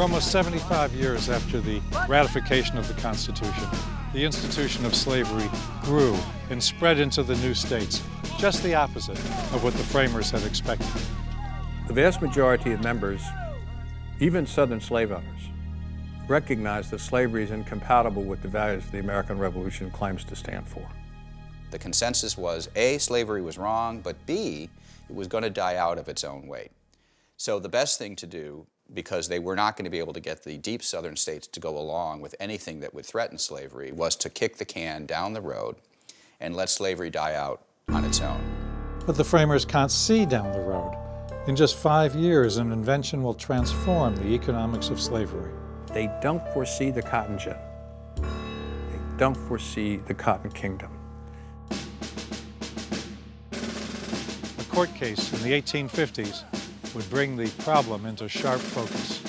For almost 75 years after the ratification of the Constitution, the institution of slavery grew and spread into the new states, just the opposite of what the framers had expected. The vast majority of members, even Southern slave owners, recognized that slavery is incompatible with the values the American Revolution claims to stand for. The consensus was A, slavery was wrong, but B, it was going to die out of its own weight. So the best thing to do, because they were not going to be able to get the deep southern states to go along with anything that would threaten slavery, was to kick the can down the road and let slavery die out on its own. But the framers can't see down the road. In just 5 years, an invention will transform the economics of slavery. They don't foresee the cotton gin. They don't foresee the cotton kingdom. A court case in the 1850s would bring the problem into sharp focus.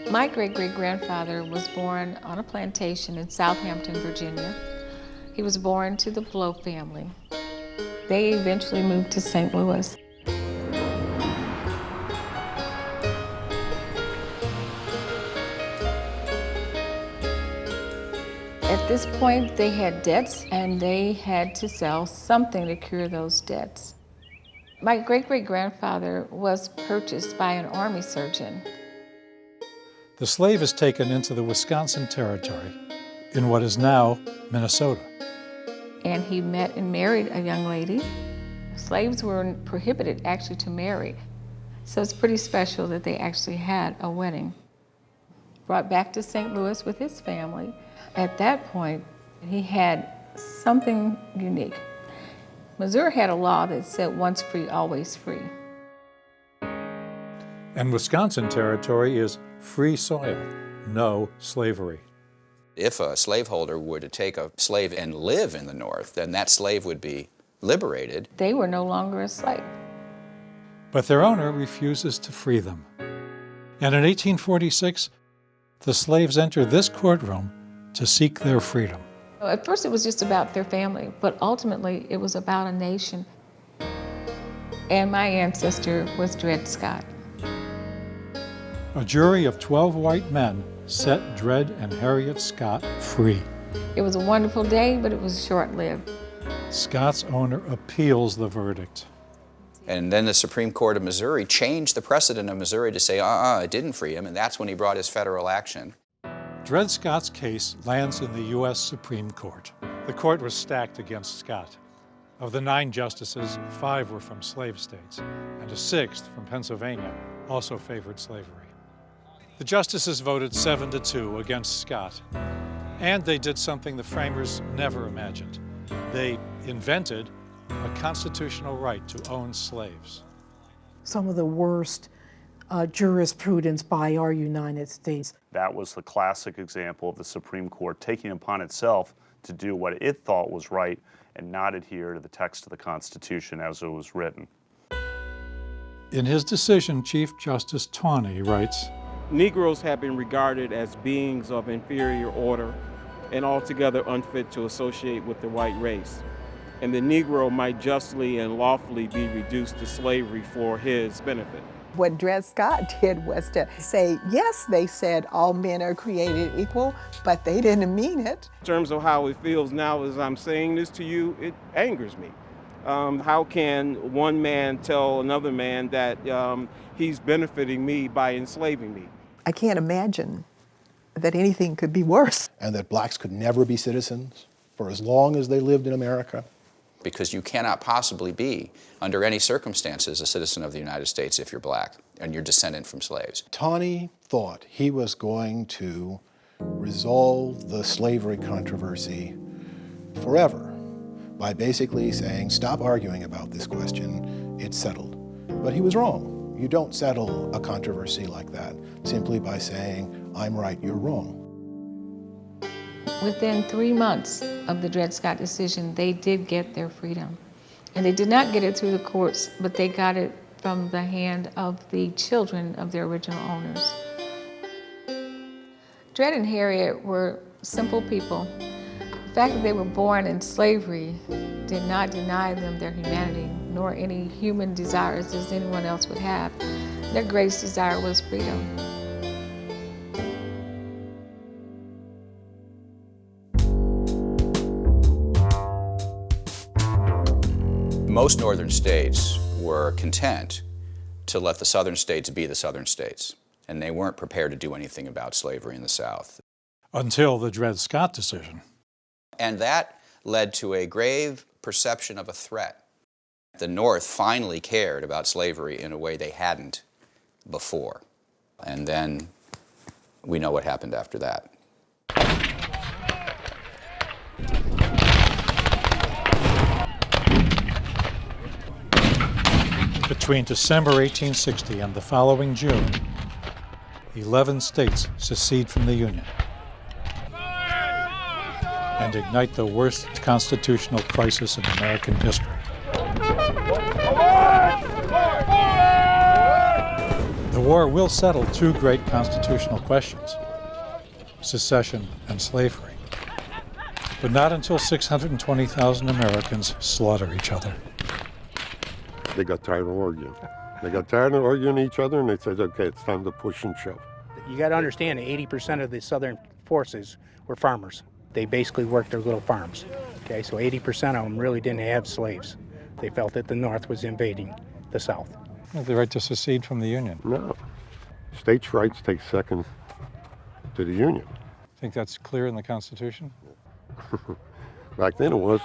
My great-great-grandfather was born on a plantation in Southampton, Virginia. He was born to the Blow family. They eventually moved to St. Louis. At this point, they had debts, and they had to sell something to cure those debts. My great-great-grandfather was purchased by an army surgeon. The slave is taken into the Wisconsin Territory in what is now Minnesota. And he met and married a young lady. Slaves were prohibited actually to marry. So it's pretty special that they actually had a wedding. Brought back to St. Louis with his family. At that point, he had something unique. Missouri had a law that said once free, always free. And Wisconsin Territory is free soil, no slavery. If a slaveholder were to take a slave and live in the North, then that slave would be liberated. They were no longer a slave. But their owner refuses to free them. And in 1846, the slaves enter this courtroom to seek their freedom. At first it was just about their family, but ultimately it was about a nation. And my ancestor was Dred Scott. A jury of 12 white men set Dred and Harriet Scott free. It was a wonderful day, but it was short-lived. Scott's owner appeals the verdict. And then the Supreme Court of Missouri changed the precedent of Missouri to say, it didn't free him, and that's when he brought his federal action. Dred Scott's case lands in the U.S. Supreme Court. The court was stacked against Scott. Of the 9 justices, 5 were from slave states, and a 6th from Pennsylvania also favored slavery. The justices voted 7-2 against Scott, and they did something the framers never imagined. They invented a constitutional right to own slaves. Some of the worst jurisprudence by our United States. That was the classic example of the Supreme Court taking upon itself to do what it thought was right and not adhere to the text of the Constitution as it was written. In his decision, Chief Justice Taney writes, Negroes have been regarded as beings of inferior order and altogether unfit to associate with the white race. And the Negro might justly and lawfully be reduced to slavery for his benefit. What Dred Scott did was to say, yes, they said all men are created equal, but they didn't mean it. In terms of how it feels now as I'm saying this to you, it angers me. How can one man tell another man that he's benefiting me by enslaving me? I can't imagine that anything could be worse. And that blacks could never be citizens for as long as they lived in America. Because you cannot possibly be, under any circumstances, a citizen of the United States if you're black and you're descendant from slaves. Taney thought he was going to resolve the slavery controversy forever by basically saying, stop arguing about this question, it's settled. But he was wrong. You don't settle a controversy like that simply by saying, I'm right, you're wrong. Within 3 months of the Dred Scott decision, they did get their freedom. And they did not get it through the courts, but they got it from the hand of the children of their original owners. Dred and Harriet were simple people. The fact that they were born in slavery did not deny them their humanity, nor any human desires as anyone else would have. Their greatest desire was freedom. Most northern states were content to let the southern states be the southern states, and they weren't prepared to do anything about slavery in the South. Until the Dred Scott decision. And that led to a grave perception of a threat. The North finally cared about slavery in a way they hadn't before. And then we know what happened after that. Between December 1860 and the following June, 11 states secede from the Union and ignite the worst constitutional crisis in American history. The war will settle two great constitutional questions, secession and slavery, but not until 620,000 Americans slaughter each other. They got tired of arguing. They got tired of arguing each other, and they said, okay, it's time to push and shove. You got to understand that 80% of the Southern forces were farmers. They basically worked their little farms. Okay, so 80% of them really didn't have slaves. They felt that the North was invading the South. The right to secede from the Union. No. States' rights take second to the Union. Think that's clear in the Constitution? Back then it was.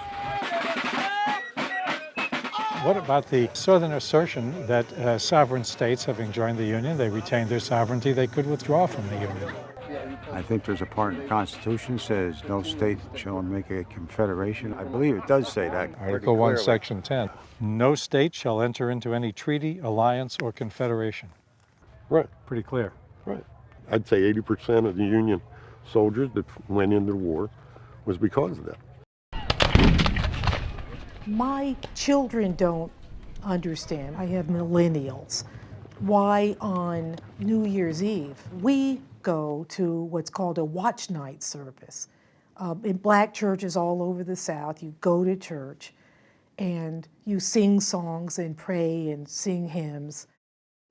What about the Southern assertion that sovereign states, having joined the Union, they retained their sovereignty, they could withdraw from the Union? I think there's a part in the Constitution that says no state shall make a confederation. I believe it does say that. Article 1, Section 10. No state shall enter into any treaty, alliance, or confederation. Right. Pretty clear. Right. I'd say 80% of the Union soldiers that went into the war was because of that. My children don't understand. I have millennials. Why on New Year's Eve we go to what's called a watch night service. In black churches all over the South, you go to church and you sing songs and pray and sing hymns.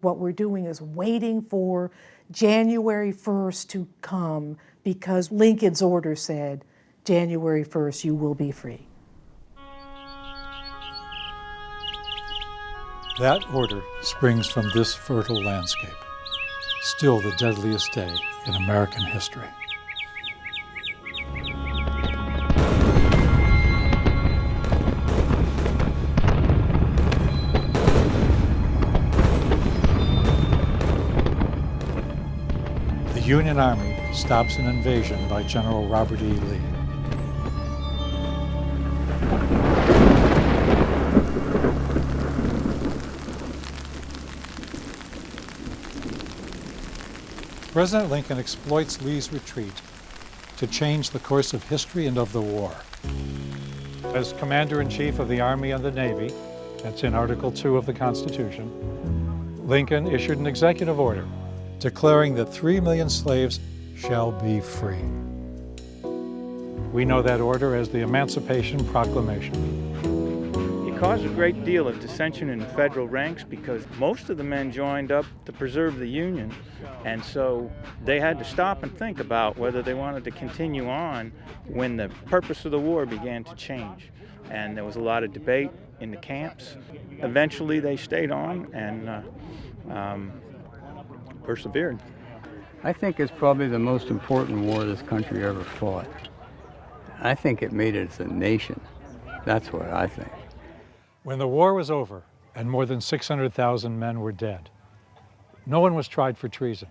What we're doing is waiting for January 1st to come because Lincoln's order said, January 1st, you will be free. That order springs from this fertile landscape, still the deadliest day in American history. The Union Army stops an invasion by General Robert E. Lee. President Lincoln exploits Lee's retreat to change the course of history and of the war. As Commander-in-Chief of the Army and the Navy, that's in Article 2 of the Constitution, Lincoln issued an executive order declaring that 3 million slaves shall be free. We know that order as the Emancipation Proclamation. It caused a great deal of dissension in the federal ranks because most of the men joined up to preserve the Union, and so they had to stop and think about whether they wanted to continue on when the purpose of the war began to change. And there was a lot of debate in the camps. Eventually they stayed on and persevered. I think it's probably the most important war this country ever fought. I think it made it as a nation. That's what I think. When the war was over and more than 600,000 men were dead, no one was tried for treason.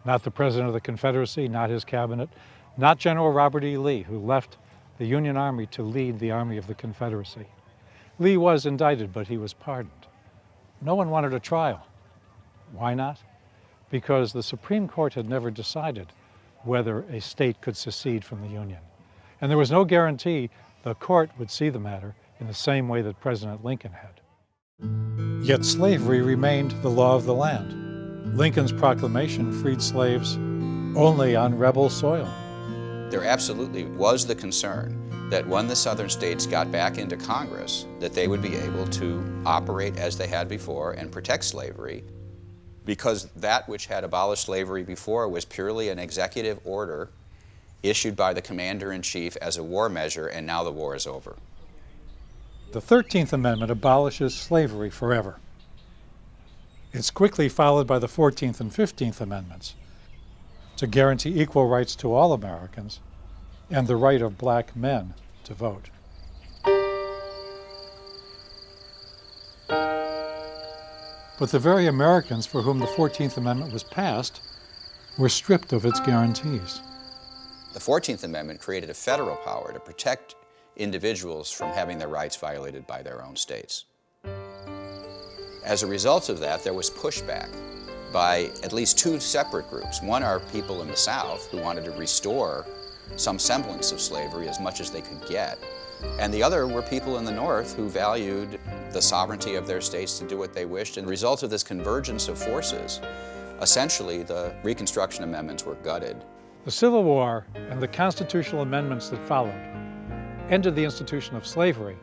Not the President of the Confederacy, not his cabinet, not General Robert E. Lee, who left the Union Army to lead the Army of the Confederacy. Lee was indicted, but he was pardoned. No one wanted a trial. Why not? Because the Supreme Court had never decided whether a state could secede from the Union. And there was no guarantee the court would see the matter in the same way that President Lincoln had. Yet slavery remained the law of the land. Lincoln's proclamation freed slaves only on rebel soil. There absolutely was the concern that when the southern states got back into Congress, that they would be able to operate as they had before and protect slavery, because that which had abolished slavery before was purely an executive order issued by the commander-in-chief as a war measure, and now the war is over. The 13th Amendment abolishes slavery forever. It's quickly followed by the 14th and 15th Amendments to guarantee equal rights to all Americans and the right of black men to vote. But the very Americans for whom the 14th Amendment was passed were stripped of its guarantees. The 14th Amendment created a federal power to protect individuals from having their rights violated by their own states. As a result of that, there was pushback by at least two separate groups. One are people in the South who wanted to restore some semblance of slavery as much as they could get. And the other were people in the North who valued the sovereignty of their states to do what they wished. And the result of this convergence of forces, essentially the Reconstruction Amendments were gutted. The Civil War and the constitutional amendments that followed ended the institution of slavery,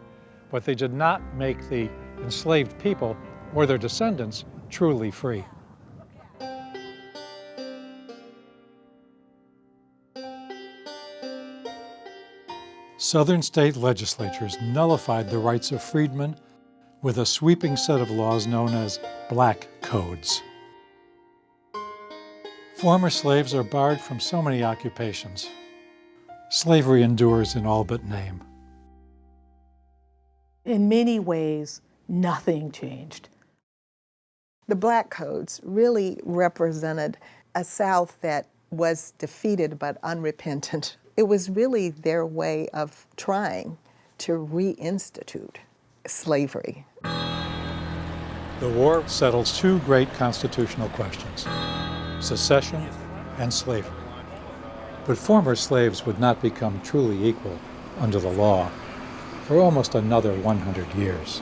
but they did not make the enslaved people or their descendants truly free. Southern state legislatures nullified the rights of freedmen with a sweeping set of laws known as black codes. Former slaves are barred from so many occupations. Slavery endures in all but name. In many ways, nothing changed. The black codes really represented a South that was defeated but unrepentant. It was really their way of trying to reinstitute slavery. The war settles two great constitutional questions: secession and slavery. But former slaves would not become truly equal under the law for almost another 100 years.